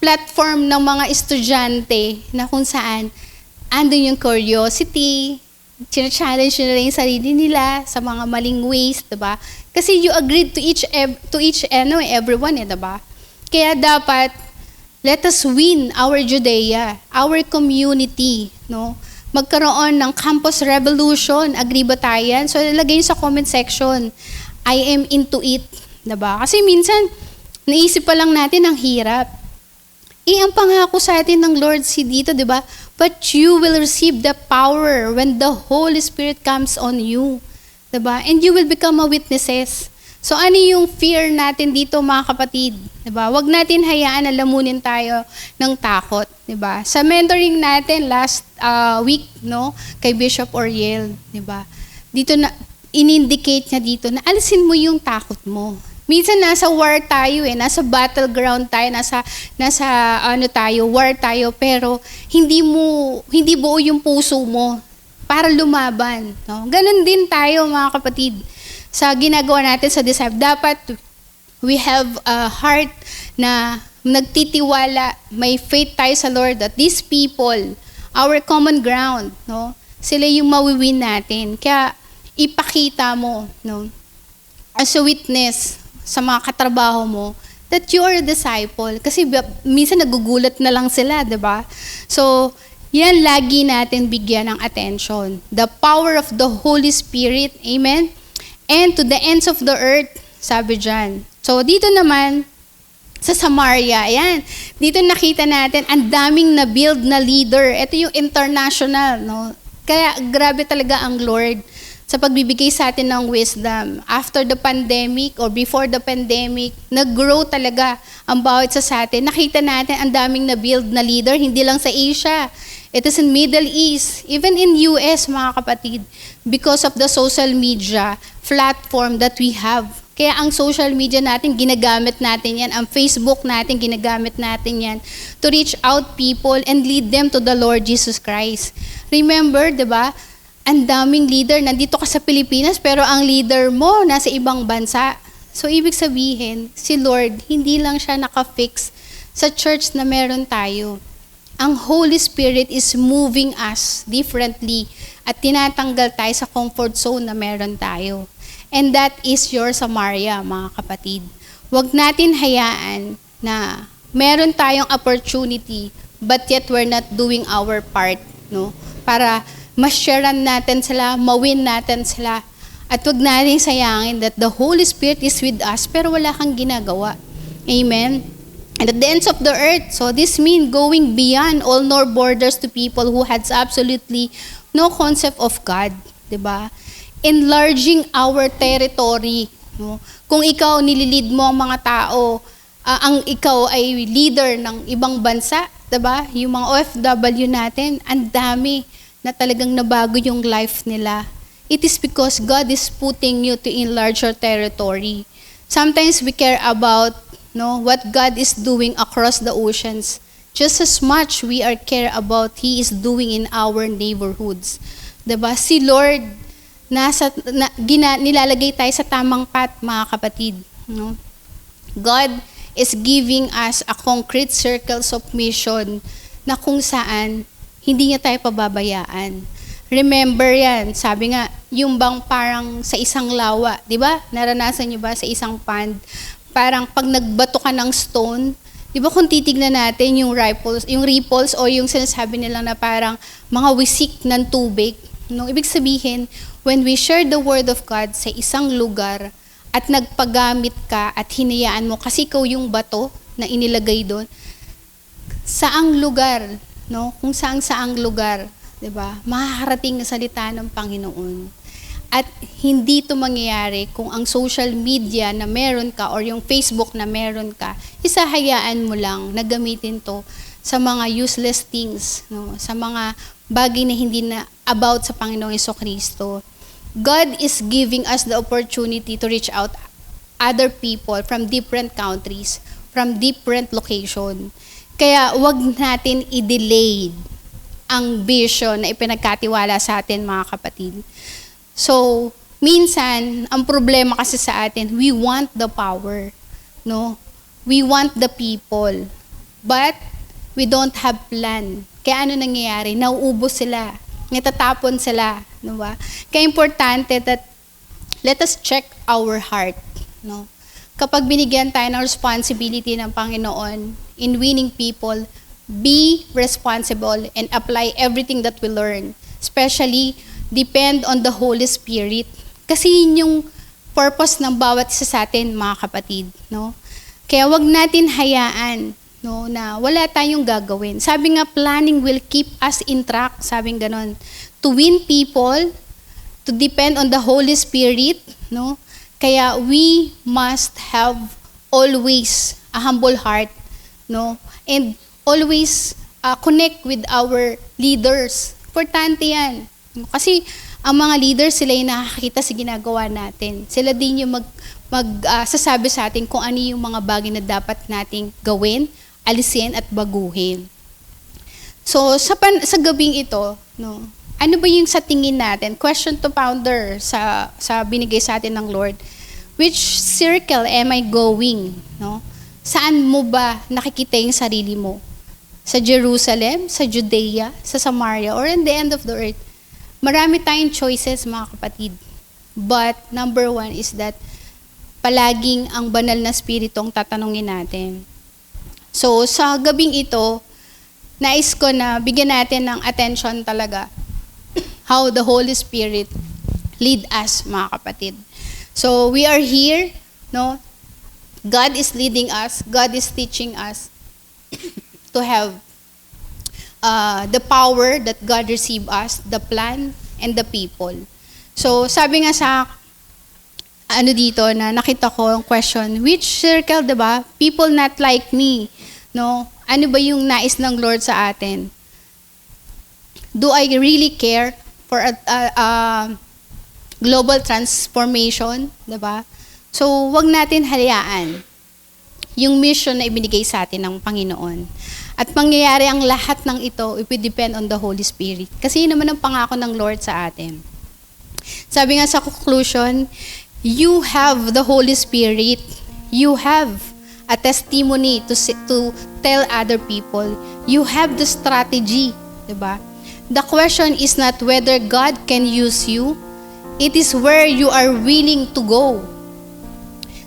platform ng mga estudyante na kung saan andun yung curiosity, challenge nila yung sarili nila sa mga maling ways, diba? Kasi you agreed to everyone, diba? Kaya dapat, let us win our Judea, our community, no? Magkaroon ng campus revolution. Agree ba tayo yan? So, ilagay nyo sa comment section. I am into it, diba? Kasi minsan, naisip pa lang natin ang hirap. Ang pangako sa atin ng Lord dito, di ba? But you will receive the power when the Holy Spirit comes on you. Di ba? And you will become a witnesses. So ano yung fear natin dito, mga kapatid? Di ba? Huwag natin hayaan na lamunin tayo ng takot. Di ba? Sa mentoring natin last week, no, kay Bishop Oriel, di ba? Dito na, in-indicate niya dito na alisin mo yung takot mo. Minsan nasa war tayo nasa battleground tayo, nasa war tayo, pero hindi buo yung puso mo para lumaban, no? Ganun din tayo, mga kapatid. Sa ginagawa natin sa disciple, dapat we have a heart na nagtitiwala, may faith tayo sa Lord that these people, our common ground, no? Sila yung mawiwin natin. Kaya ipakita mo, no? As a witness sa mga katrabaho mo, that you are a disciple. Kasi minsan nagugulat na lang sila, di ba? So, yan lagi natin bigyan ng attention. The power of the Holy Spirit, amen? And to the ends of the earth, sabi dyan. So, dito naman, sa Samaria, ayan, dito nakita natin, ang daming na-build na leader. Ito yung international, no? Kaya grabe talaga ang Lord sa pagbibigay sa atin ng wisdom. After the pandemic or before the pandemic, nag-grow talaga ang bawat isa sa atin. Nakita natin ang daming na-build na leader, hindi lang sa Asia. It is in Middle East, even in US, mga kapatid, because of the social media platform that we have. Kaya ang social media natin, ginagamit natin yan. Ang Facebook natin, ginagamit natin yan to reach out people and lead them to the Lord Jesus Christ. Remember, di ba? Ang daming leader, nandito ka sa Pilipinas, pero ang leader mo nasa ibang bansa. So, ibig sabihin, si Lord, hindi lang siya nakafix sa church na meron tayo. Ang Holy Spirit is moving us differently at tinatanggal tayo sa comfort zone na meron tayo. And that is your Samaria, mga kapatid. Huwag natin hayaan na meron tayong opportunity, but yet we're not doing our part, no? Para ma-sharean natin sila, mawin natin sila. At wag natin sayangin that the Holy Spirit is with us, pero wala kang ginagawa. Amen? And at the ends of the earth, so this means going beyond all nor borders to people who has absolutely no concept of God. Diba? Enlarging our territory. No? Kung ikaw nililid mo ang mga tao, ang ikaw ay leader ng ibang bansa, diba? Yung mga OFW natin, ang dami na talagang nabago yung life nila. It is because God is putting you to enlarge your territory. Sometimes we care about what God is doing across the oceans. Just as much we are care about He is doing in our neighborhoods. Diba? Si Lord, nilalagay tayo sa tamang path, mga kapatid. No? God is giving us a concrete circles of mission na kung saan hindi niya tayo pababayaan. Remember yan, sabi nga, yung bang parang sa isang lawa, di ba? Naranasan niyo ba sa isang pond? Parang pag nagbato ka ng stone, di ba kung titignan natin yung ripples o yung sinasabi nila na parang mga wisik ng tubig. No? Ibig sabihin, when we share the Word of God sa isang lugar, at nagpagamit ka at hinayaan mo kasi ikaw yung bato na inilagay doon, saang lugar, no? Kung saang lugar, 'di ba? Mahaharating na salita ng Panginoon. At hindi ito mangyayari kung ang social media na meron ka or yung Facebook na meron ka, isahayaan mo lang na gamitin to sa mga useless things, no? Sa mga bagay na hindi na about sa Panginoong Jesucristo. God is giving us the opportunity to reach out other people from different countries, from different location. Kaya wag natin i-delay ang vision na ipinagkatiwala sa atin, mga kapatid. So, minsan, ang problema kasi sa atin, we want the power, no? We want the people, but we don't have plan. Kaya ano nangyayari? Nauubos sila, natatapon sila, no ba? Kaya importante that let us check our heart, no? Kapag binigyan tayo ng responsibility ng Panginoon in winning people, be responsible and apply everything that we learn. Especially, depend on the Holy Spirit. Kasi yun yung purpose ng bawat isa sa atin, mga kapatid, no? Kaya wag natin hayaan, no, na wala tayong gagawin. Sabi nga, planning will keep us in track, sabing ganon. To win people, to depend on the Holy Spirit, no? Kaya we must have always a humble heart, no? And always connect with our leaders. Importante yan. Kasi ang mga leaders, sila yung nakakita sa ginagawa natin. Sila din yung sasabi sa atin kung ano yung mga bagay na dapat nating gawin, alisin at baguhin. So sa gabing ito, no, ano ba yung sa tingin natin? Question to Founder sa binigay sa atin ng Lord. Which circle am I going? No? Saan mo ba nakikita yung sarili mo? Sa Jerusalem, sa Judea, sa Samaria, or in the end of the earth? Marami tayong choices, mga kapatid. But number one is that palaging ang banal na spiritong tatanungin natin. So sa gabing ito, nais ko na bigyan natin ng attention talaga how the Holy Spirit lead us, mga kapatid. So we are here, no? God is leading us, God is teaching us to have the power that God received us, the plan, and the people. So, sabi nga sa, dito, na nakita ko ang question, which circle, diba? People not like me, no? Ano ba yung nais ng Lord sa atin? Do I really care for a global transformation, diba? So, wag natin hayaan yung mission na ibinigay sa atin ng Panginoon. At mangyayari ang lahat ng ito, if we depend on the Holy Spirit. Kasi yun naman ang pangako ng Lord sa atin. Sabi nga sa conclusion, you have the Holy Spirit. You have a testimony to tell other people. You have the strategy, diba? The question is not whether God can use you. It is where you are willing to go.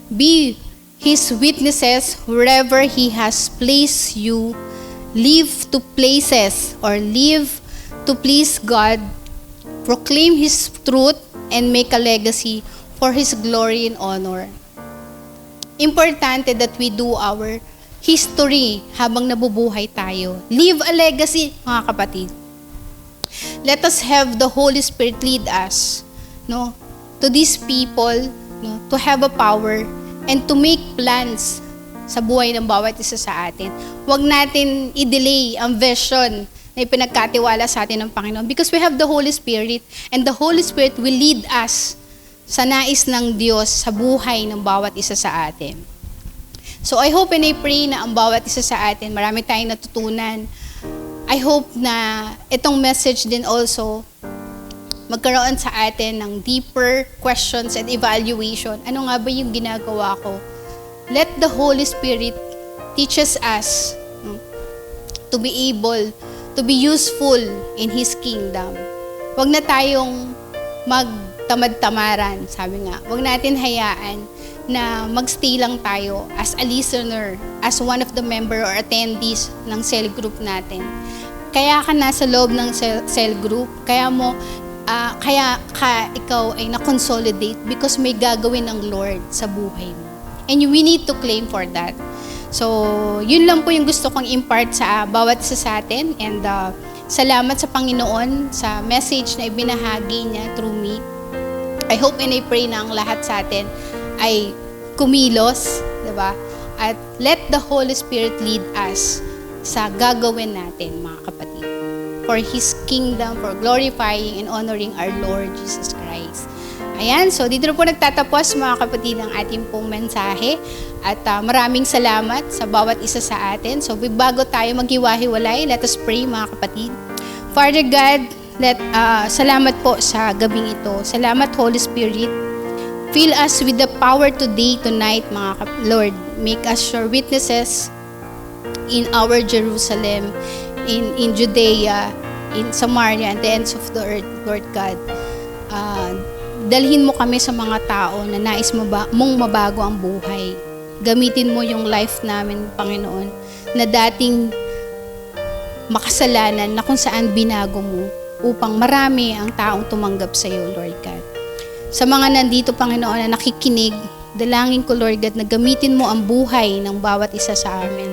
Be His witnesses wherever He has placed you. Live to places or live to please God. Proclaim His truth and make a legacy for His glory and honor. Importante that we do our history habang nabubuhay tayo. Leave a legacy, mga kapatid. Let us have the Holy Spirit lead us, no, to these people, no, to have a power and to make plans sa buhay ng bawat isa sa atin. Huwag natin i-delay ang vision na ipinagkatiwala sa atin ng Panginoon because we have the Holy Spirit and the Holy Spirit will lead us sa nais ng Diyos sa buhay ng bawat isa sa atin. So I hope and I pray na ang bawat isa sa atin, marami tayong natutunan. I hope na itong message din also magkaroon sa atin ng deeper questions and evaluation. Ano nga ba yung ginagawa ko? Let the Holy Spirit teaches us to be able to be useful in His kingdom. Huwag na tayong magtamad-tamaran, sabi nga. Huwag natin hayaan na magstay lang tayo as a listener, as one of the member or attendees ng cell group natin. Kaya ka nasa loob ng cell group, kaya mo kaya ikaw ay na-consolidate because may gagawin ng Lord sa buhay mo. And we need to claim for that. So, yun lang po yung gusto kong impart sa bawat isa sa atin. And salamat sa Panginoon sa message na ibinahagi niya through me. I hope and I pray na ang lahat sa atin ay kumilos, diba? At let the Holy Spirit lead us sa gagawin natin, mga kapatid. For His kingdom, for glorifying and honoring our Lord Jesus Christ. Ayan, so dito na po nagtatapos, mga kapatid, ang ating pong mensahe. At maraming salamat sa bawat isa sa atin. So bago tayo maghiwa-hiwalay, let us pray, mga kapatid. Father God, salamat po sa gabing ito. Salamat, Holy Spirit. Fill us with the power today, tonight, Lord. Make us your witnesses in our Jerusalem, in Judea, in Samaria, and the ends of the earth, Lord God. Dalhin mo kami sa mga tao na nais mong mabago ang buhay. Gamitin mo yung life namin, Panginoon, na dating makasalanan na kung saan binago mo upang marami ang taong tumanggap sa iyo, Lord God. Sa mga nandito, Panginoon, na nakikinig, dalangin ko, Lord God, na gamitin mo ang buhay ng bawat isa sa amin.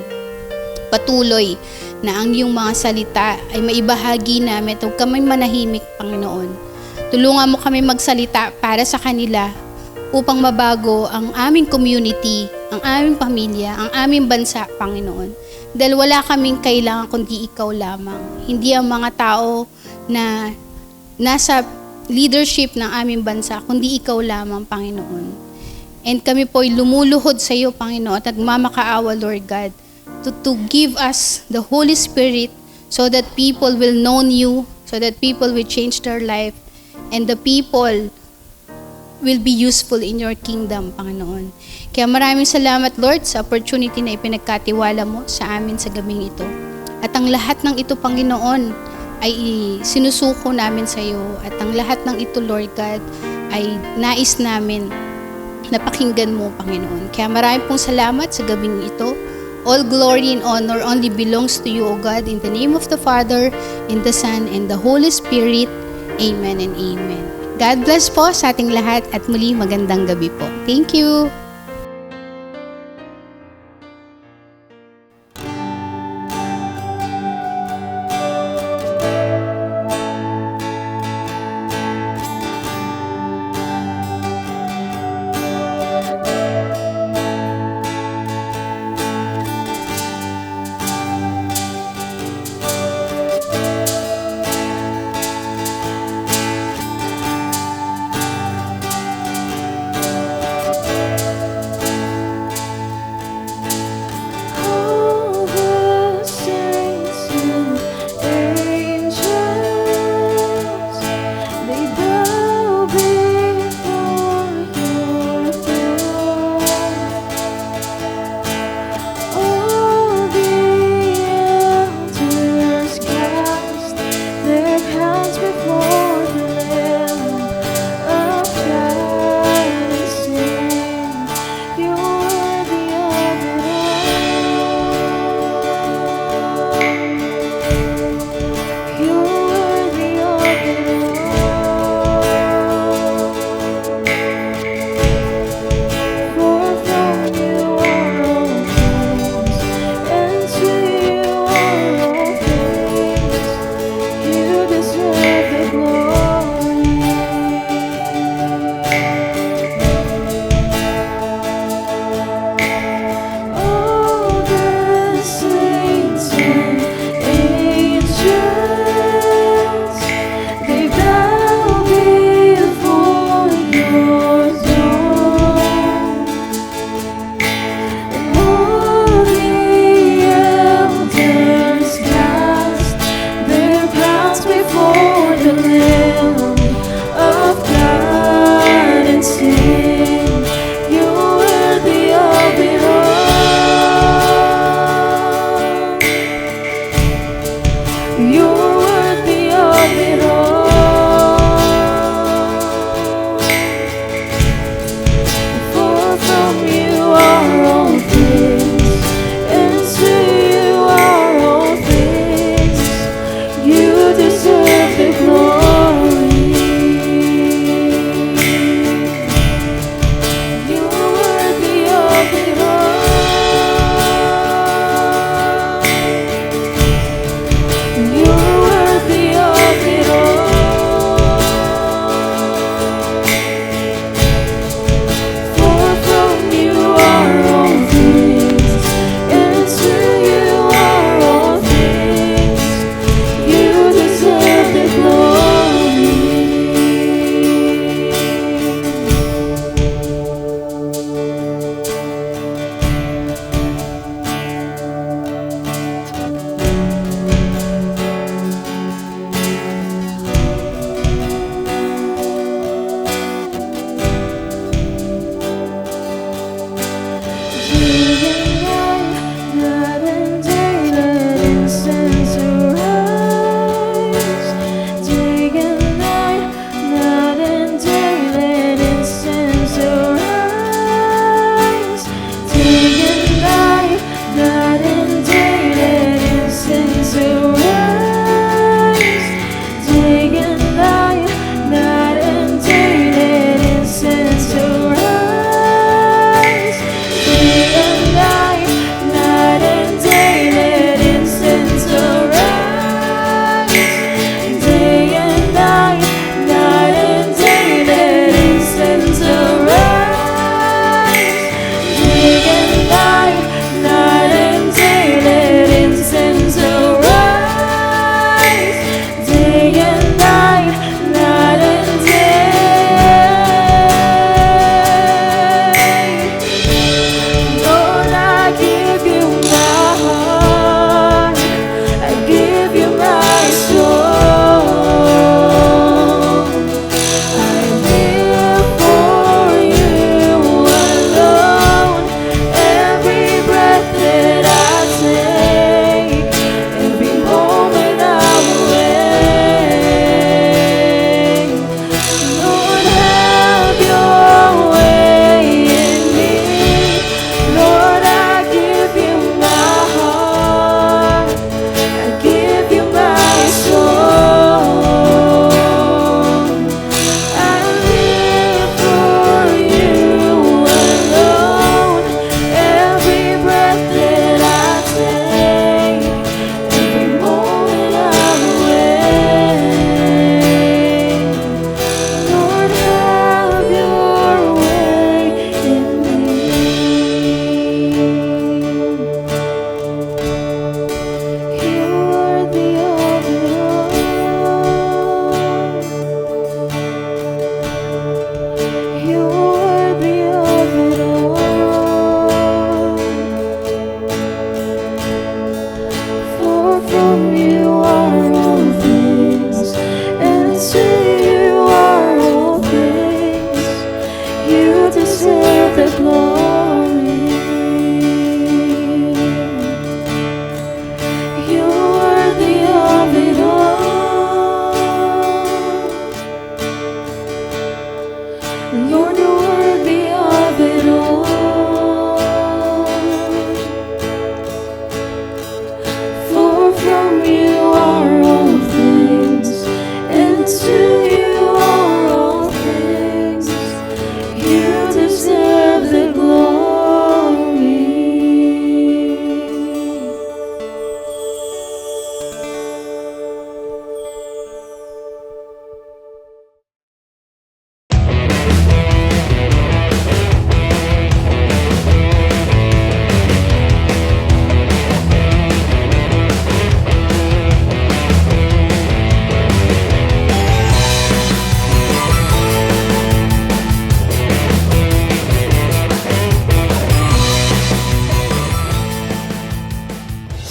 Patuloy na ang iyong mga salita ay maibahagi namin. Huwag kami manahimik, Panginoon. Tulungan mo kami magsalita para sa kanila upang mabago ang aming community, ang aming pamilya, ang aming bansa, Panginoon. Dahil wala kaming kailangan kundi ikaw lamang. Hindi ang mga tao na nasa leadership ng aming bansa, kundi ikaw lamang, Panginoon. And kami po'y lumuluhod sa iyo, Panginoon, at nagmamakaawa, Lord God, to give us the Holy Spirit so that people will know you, so that people will change their life, and the people will be useful in your kingdom, Panginoon. Kaya maraming salamat, Lord, sa opportunity na ipinagkatiwala mo sa amin sa gabing ito. At ang lahat ng ito, Panginoon, ay sinusuko namin sa iyo. At ang lahat ng ito, Lord God, ay nais namin na pakinggan mo, Panginoon. Kaya maraming pong salamat sa gabing ito. All glory and honor only belongs to you, O God, in the name of the Father, and the Son, and the Holy Spirit. Amen and amen. God bless po sa ating lahat at muli magandang gabi po. Thank you.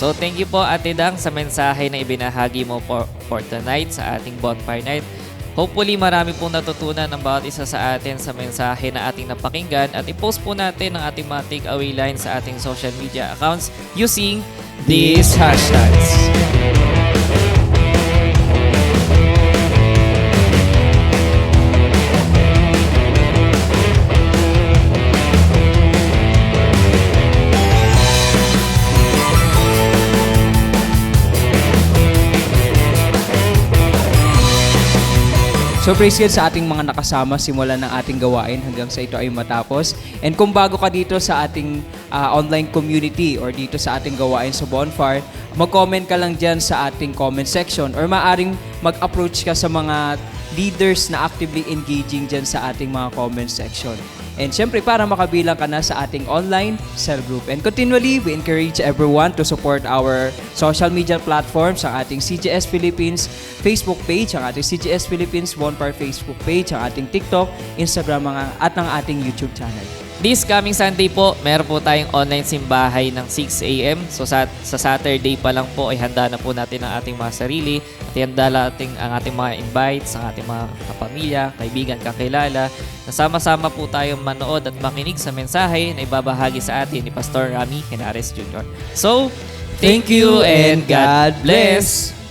So thank you po Ate Dang sa mensahe na ibinahagi mo for tonight sa ating Bonfire Night. Hopefully marami pong natutunan ng bawat isa sa atin sa mensahe na ating napakinggan at i-post po natin ang ating mga takeaway lines sa ating social media accounts using these hashtags. So praise God sa ating mga nakasama simula ng ating gawain hanggang sa ito ay matapos. And kung bago ka dito sa ating online community or dito sa ating gawain sa Bonfire, mag-comment ka lang dyan sa ating comment section or maaring mag-approach ka sa mga leaders na actively engaging dyan sa ating mga comment section. And syempre, para makabilang ka na sa ating online cell group. And continually, we encourage everyone to support our social media platforms, ang ating CGS Philippines Facebook page, ang ating CGS Philippines Bonfire Facebook page, ang ating TikTok, Instagram, at ang ating YouTube channel. This coming Sunday po, meron po tayong online simbahay ng 6 a.m. So sa Saturday pa lang po ay handa na po natin ang ating mga sarili at handa natin ang ating mga invites, ang ating mga kapamilya, kaibigan, kakilala. Nasama-sama po tayong manood at makinig sa mensahe na ibabahagi sa atin ni Pastor Rami Henares Jr. So, thank you and God bless!